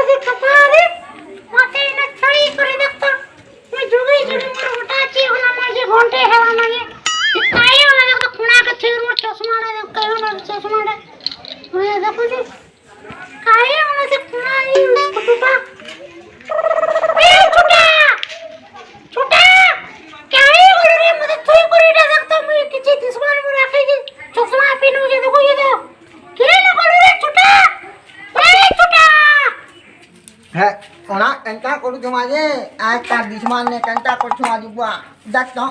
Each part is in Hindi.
से कपारे मते न छड़ी करे देखता मैं जुगी जुगी मोर उठा ची होला माजे घंटे हवा माजे काई होला देखता खुणा के थेर मोर चश्मा रे काई होला चश्मा रे मैं देखो जी काई होला से खुणा ई छुटा ए छुटा छुटा काई होला रे मते थोई करे देखता मैं किछि दुश्मन मोर आखे जी चश्मा पिनु जे देखो ये दो के लगल रे छुटा ए छुटा है कोना कंटा करू जमाजे आज का दुश्मन ने कंटा कर छुआ जुआ देख तो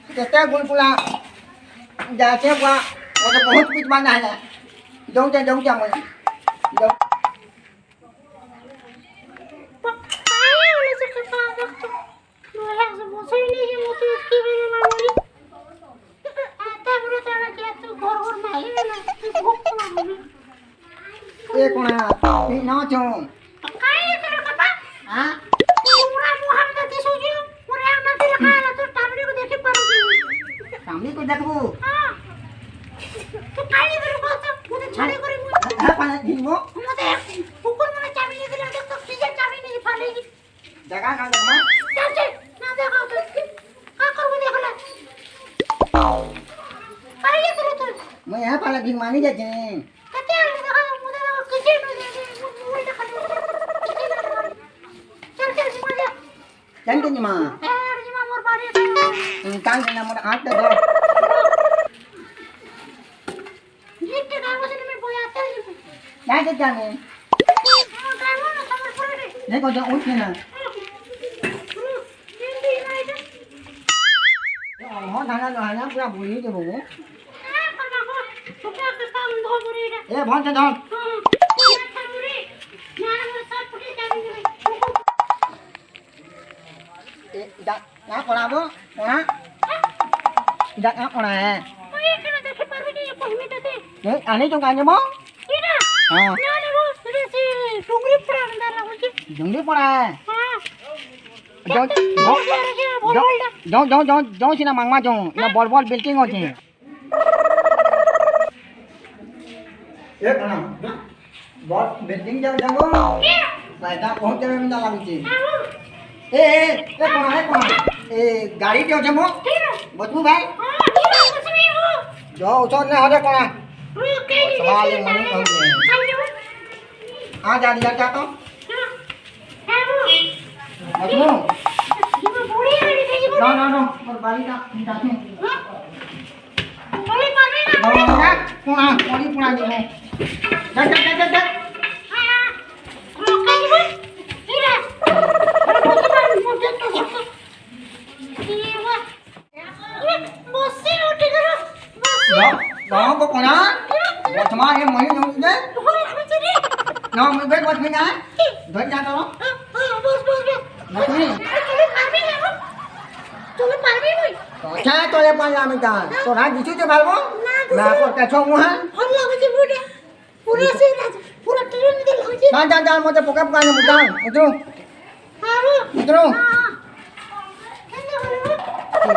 केते गुलगुला जाते बुआ वो तो बहुत कुछ बना है जाऊं जा मैं जाऊं काई होला से कपा देखता मोला से बोसई नहीं मोती की बेले मारी आता बुरे ताना के तू घर घर माही ना भूख मारी ए कोना ई ना छो काई करे कपा हां पूरा मुहां में दिसो जी पूरा ना ते रखा तो टाबड़ी को देखे पर सामने को देखबो हां तो काई करे बोलता मुझे छाड़े करे है पानी ढीमो मुझे कुकुर मने चाबी नहीं दिला तो किसे चाबी नहीं फालेगी जगह ना देखमा चल चल ना देखो तो का करबो देखला काई करे तो मैं यहां पाला ढीम मानी जाते कते आले देखो मुझे देखो किसे नहीं दे मुझे देखा चल चल मजा जान के मा यार जी मोर बाड़ी कान के ना मोर हाथ दे दो ये के गावस में बोयाते हैं क्या के जाने गावो ना समझ पड़े देखो जो उठ ना हो धाना लो है पूरा बुली के बगो ए भन से धर ए जा ना कोलाबो कोना जा ना कोना है ए आने जो काने मो हां डुंगरी पड़ा है जाओ सीना मांगमा जाओ ना बड़ बड़ बिल्डिंग होती है ए कना बड़ बिल्डिंग जाओ जाओ पैसा पहुंचे में ना लागुची ए कोना ए गाड़ी जाओ जमो बतू भाई जाओ उछल ने हरे कोना सवाल मन कहू आ जा जा तो बतू No, por varita, dato. Boleh pakai ना पुना पड़ी पुना जी में जा Makan ibu. Tidak. Bos baru mau jatuh. Iya. Bos udah karo. đó có con á bộ thằng mai em mới nhung đấy nó mới biết quật mình á đợi ra đó nó đi cha tôi em quan làm mình cả tôi đã gì chứ cho phải không là còn cả chồng quá jangan mau tepuk apa kan mudah itu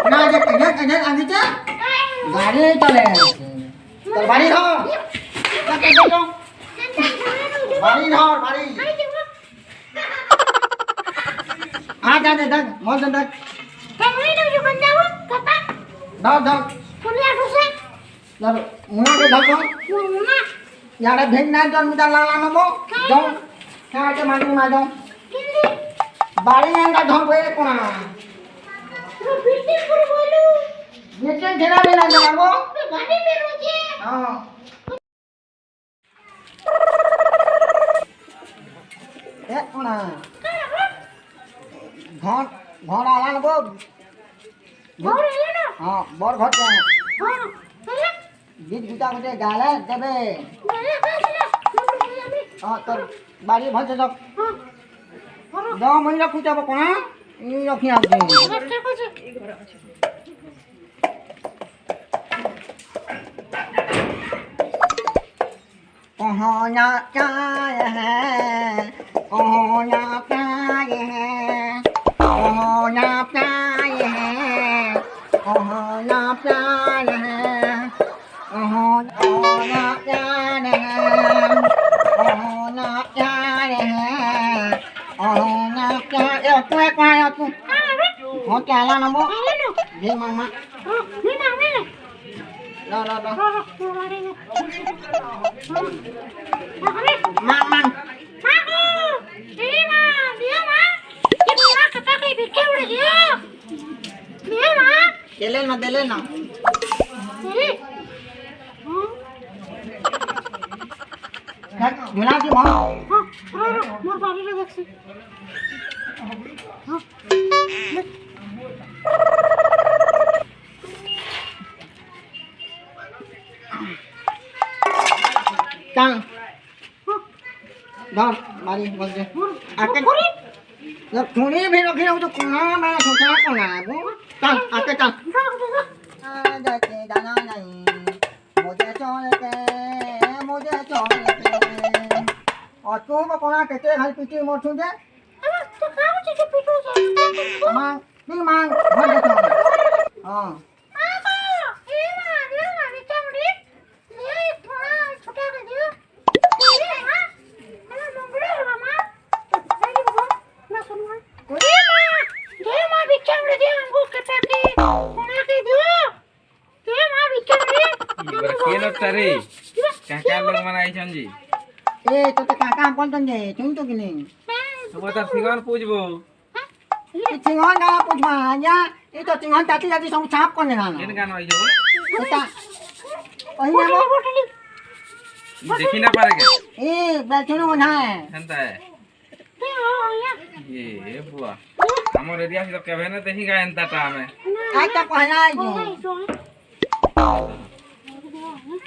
nah aja kayaknya anjir गाड़ी चले चल बाड़ी धर क्या कहते हो बाड़ी धर बाड़ी आ जा दे दग मोल दग Kamu ini juga tahu kata धर धर kuliah dosen. धर मुना के धर दो Mama, यार भेज ना जन मुदा लाला नमो जाओ क्या के मांगी मा जाओ ini बाड़ी अंगा धर पे कोना bikin pur bolu. ये चल घेरा लेना जलाबो Gani meru je. हां ए कोना घर घर आला नबो Baru ini na. हां बर घर के Ha, saya. गीत गुता के गाले देबे Saya kasih. हां तो बाड़ी भज जब Ha. दो महीना कुचाबो कोना ई रखी आ दे Baru kasih. कहाँ जाता है कहाँ जाता है कहाँ जाता है कहाँ जाता है कहाँ जाता है कहाँ जाता है के आला ना मो आले नो दे मामा मी ना मी लो लो लो मारे मामा माको ए मा दिया मा कि मेरा कता के बिके उड़ गया दिया मा दे लेना ए झुला की मां मोर बारी रे देखसी चल धर मारी बोल दे आके जब थोड़ी भी रखी हो तो कोना मैं सोचा कोना है वो चल आके चल जाके दाना नहीं मुझे छोड़ के और तू को कोना कहते हल पीटी मोर छू दे तो का चीज पिटो जा मां नहीं मांग भर दे हां तारे क्या लोग मनाई छंजी ए तो काका बोल दे तुम तो किने तो बता सिंगन पूछबो चिंगन का पूछवा या ये तो चिंगन ताती जाती सब छाप कोने ना केन गान आई जबो बेटा पहिने वो देखि ना पारे के ए बैठनो ना है हंता है ये बुआ हमर एरिया से तो केबे ना देखि गा हंता ता में आज तक कहना है जो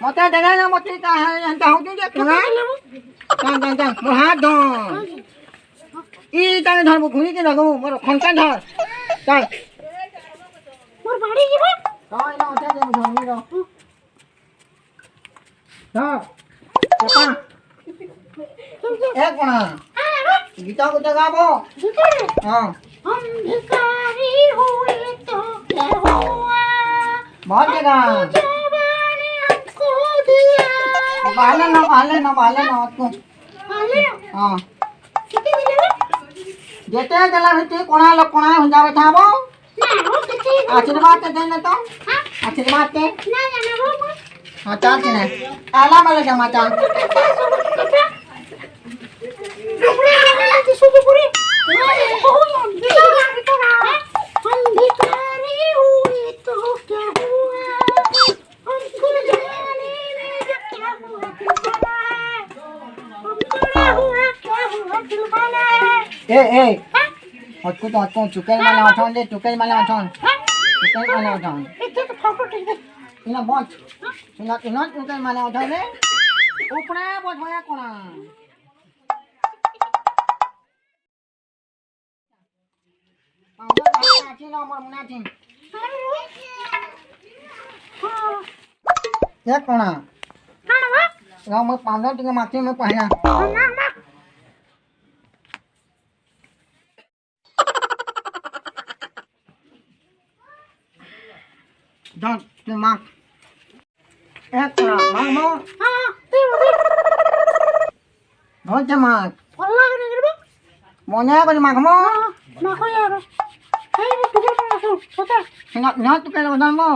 मते देना ना मते का है हंता हो जो तुना जान मोर हाथ धो ई ताने धर घुनी के लगो मोर खंका धर चल मोर बाड़ी जीबो काय ना उठे दे धोनी रो धर चपा एक कोना गीता को गाबो हां हम भिखारी हुए तो क्या हुआ बहुत जगह जवानी हमको दिया बाले ना तू आले हां किती दिले जेते गला भिती कोणा लोक कोणा हो जावे थाबो ना हो किती आशीर्वाद ते देने तो हां आशीर्वाद ते ना जाना हो हां चाल ने आला माले जमा चाल हम भिखारी हुए तो क्या हुआ हमको जाने में क्या हुआ क्या हुआ दिलवाना ए और को चुकेल माने उठान दे चुकेल माने उठान इतना तो फोटो ठीक है इना बहुत इना चुकेल माने उठान दे ऊपरे बहुत भया कोना ये कोना गाँव में 15 टिके माथी में पहना धर ते मां एक कोना मां मो धर ते मां मोने को मां मो ना तू के बदन मो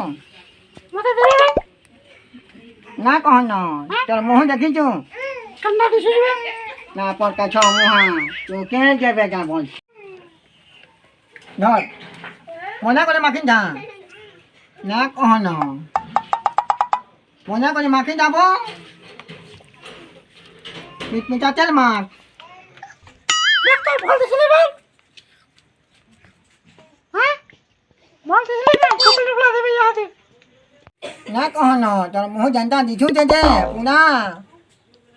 ना कहन तोर मुंह देखि छु कंदा दिसुबे ना पर का छ मुहा तू के जेबे का बोल धर मोना को माखिन जा ना कहन मोना को माखिन जाबो पिट चल मार देखते बोल दिसले भाई हां बोल दिसले ना कपड़े टुकड़ा देबे याद है ना कहन तोर मुंह जनता दिछु दे पुना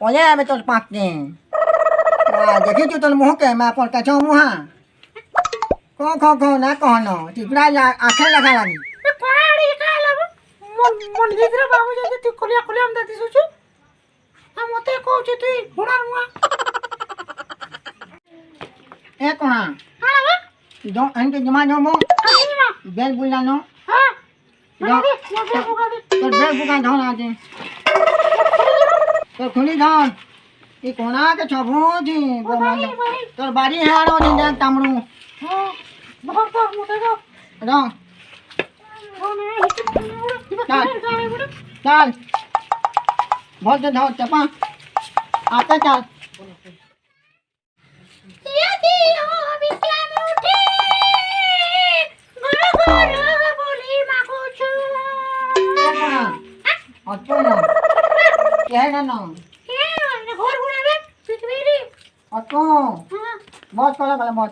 ओले में तोर पाक दे देखि छु तोर मुंह के मैं पर का छ मुहा को ना कहन टिपरा आखे लगा लागी ए कोराड़ी का लब मन गीतरे बाबू जे तू कोलिया हम दाती सुछु आ मते कहू छी तू हुड़ा रुआ ए कोना हां बा दो अंके जमा जो मो कहिमा बेल बुलानो हां तो बेल बुका धन आजे तो खुली धन ई कोना के छबो जी वो मन तोर बाड़ी हारो दे तामरू हां बहुत मते रहो चल बहुत से धाओ चपा आता चल अच्छा ना क्या है ना अच्छा बहुत कला कला बहुत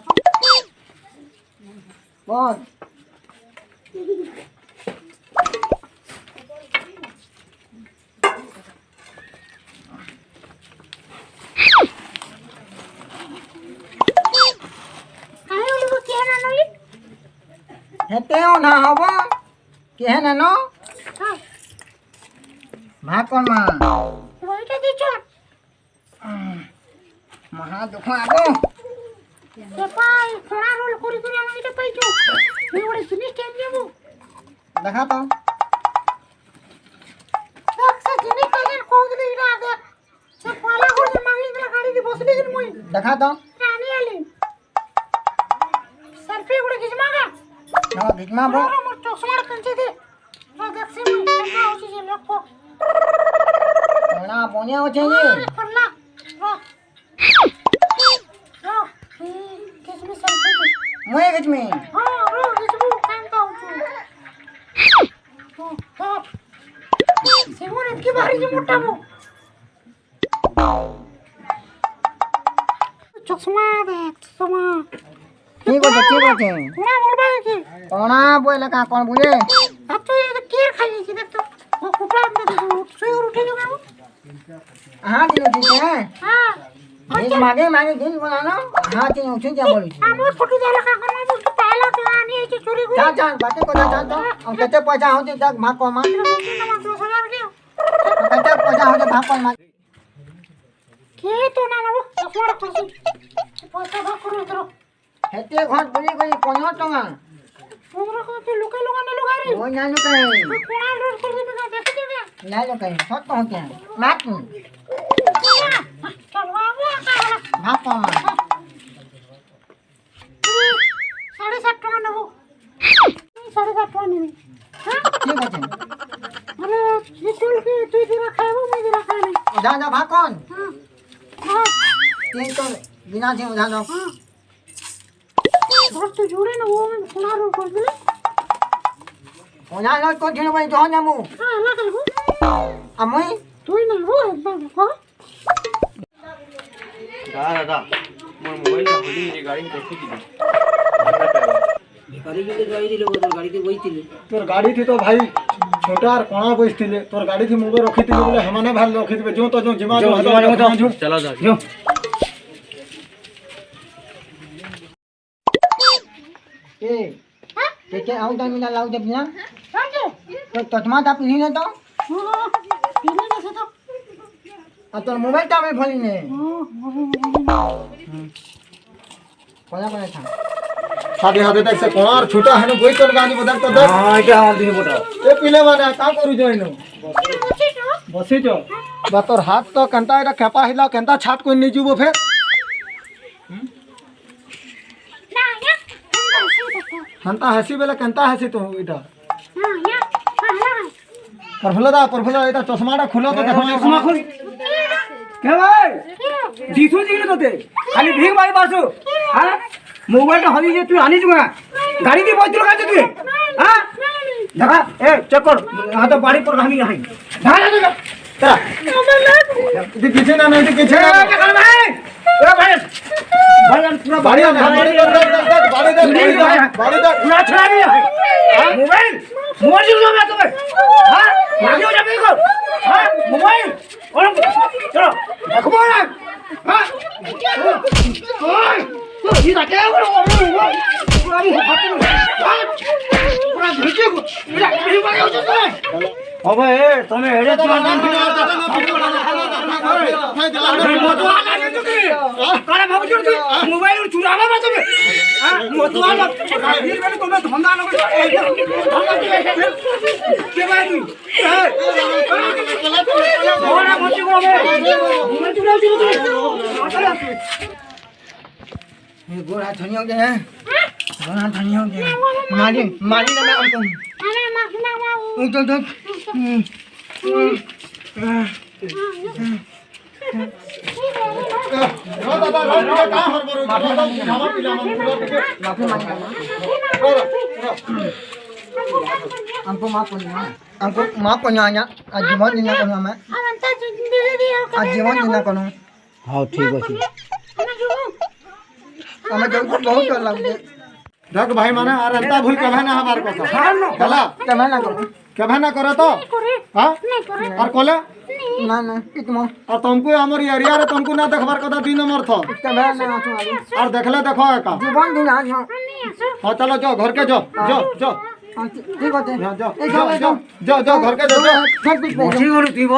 बहुत हेते हो ना हबो के ना नो भाकन मा ওইটা দিছো महा दुख आबो সেপাই খোড়া রোল করি করে আমি এটা পাইছো এই ওরে জিনিস কেন দেবো देखा तो দেখছ জিনিস কাজের কোদলি এটা আগে সে পালা করে মাগি দিলা গাড়ি দি বসলি দিন মই देखा तो রানি আলি সেলফি করে কিছু মাগা ना भिकमा बो মোর চশমাটা কেনছে দে দেখছি মই কেমন হচ্ছে যে লোক ना बोनिया हो चाहिए করলা किसमें सेल्फी दे मोए गज में हां रो किसको कांता हूं तो सिमोन इतकी भारी जो मोटा वो चश्मा दे चश्मा ठीक हो छे कोना बोलबा के कोना बोले का कोन बोले अब तो ये केर खाई छी देख तो वो कुटा में देखो सोई उठे जो हां दिन ठीक है हां एक मागे मागे दिन बनाना हां दिन उठे क्या बोली আমার ফটো দেলা का करना उसको पहला तो आनी है चोरी को जा जा बाटे को जा तो हम कते पैसा होते जग मा को मा 2000 के कते पैसा होते भाग को मा के तो ना ना चश्मा खुशी पैसा भाग करो इधर हेते घर बुली गई 15 टका हमरा को तो लुका लुका ने लुका रे वो ना लो कहीं कोना रोड कर दे मैं देख देगा ना लो कहीं सत पहुंचे मात चल बाबू का भाग को मा 7.5 টাকা নেব 7.5 টাকা নেব হ্যাঁ ठीक है মানে বিটুল কি তুই দিনা খাইবো মই দিনা খাইনি जा जा भाग कौन হ্যাঁ হ্যাঁ तीन तो बिना से उठा दो ঘর তো জুড়ে না ও আমি কোনা রোড করে দিলে ओना लो तो दिन में जो ना मु হ্যাঁ লাগাবো अमुई তুই না ও একদম দেখো दादा मोर मोबाइल का होली ये गाड़ी में देखी थी गाड़ी के गाड़ी दिले तोर गाड़ी के बइतिले तोर गाड़ी थी तो भाई छोटा और कोना बसतिले तोर गाड़ी थी मुबे रखितिले बोले हमने भाई रखितिबे जो तो जो जिमा जो चलो जा जो ए के आउ ता मिला लाउ दे बिना কাজে तो चश्मा ता पिनी ले तो হ্যাঁ পিনে না সেটা आ तोर मोबाइल ता में भली ने कोना कोना था सादे हाथे तक से कोना और छोटा है न कोई तोर गाड़ी बदल तो दस हां এটা আমার দিনে বটা ए पिले माने का करू जोइनो বসে তো बसी जो बा तोर हाथ तो कंता एटा खेपा हिला कंता छात कोई नहीं जीवो फिर না ইয়া সেটা हंता हसी बेला कंता हसी तू एटा না ইয়া হ্যাঁ परफुला एटा चश्माटा खुलो तो देखो चश्मा खोल के भाई दिसो जिले तोते खाली भीख मारी बासु हां मोबाइल तो हली जे तू आनी जुगा गाड़ी दी बइतिल का तू हां देखा ए चेक कर हां तो बाड़ी पर हामी नहीं धा जा तेरा ये किसे ना नहीं किसे ना चल भाई ए भाई भाई पूरा बाड़ी दे पूरा छड़ा दिया हां मोबाइल मोबाइल जो मैं तुम्हें हां आगे हो जा देखो हां मोबाइल और चलो देखो बोला हां ओए तो ये क्या हो रहा है पूरा मुंह हाथ में पूरा भिजे को मेरा कहीं बारे हो जाता है अबे तुम्हें हेडे तो काला भाग जोड़ दे मोबाइल और चुरावा मत तुम्हें हां मतवा मत फिर मैंने तुम्हें धंधा न के भाई तू बोला मत को मैं चुरा ये गोरा धनिया के हैं बना धनी हो गया मारी मारी ना मैं हमको अरे माखना बाबू तो दादा रो का हर बरो खावा पिला मन पूरा टिके माफी मांगना हमको माफ करना आज जीवन जीना करना मैं अनंता दीदी दिया आज जीवन जीना करूँ हाँ ठीक अच्छे हमें जो बहुत डर लगे देख भाई माने और अंता भूल कभे ना हमार को चला क्या ना करूँ कभे ना करे तो हां और कोले ना ना कितमो और तुमको हमर एरिया रे तुमको ना देखबार कदा 3 नंबर था क्या ना आसू और देखले देखो का जीवन दिन आज हां चलो जाओ घर के जाओ जाओ ठीक होते जाओ घर के जाओ ठीक ठीक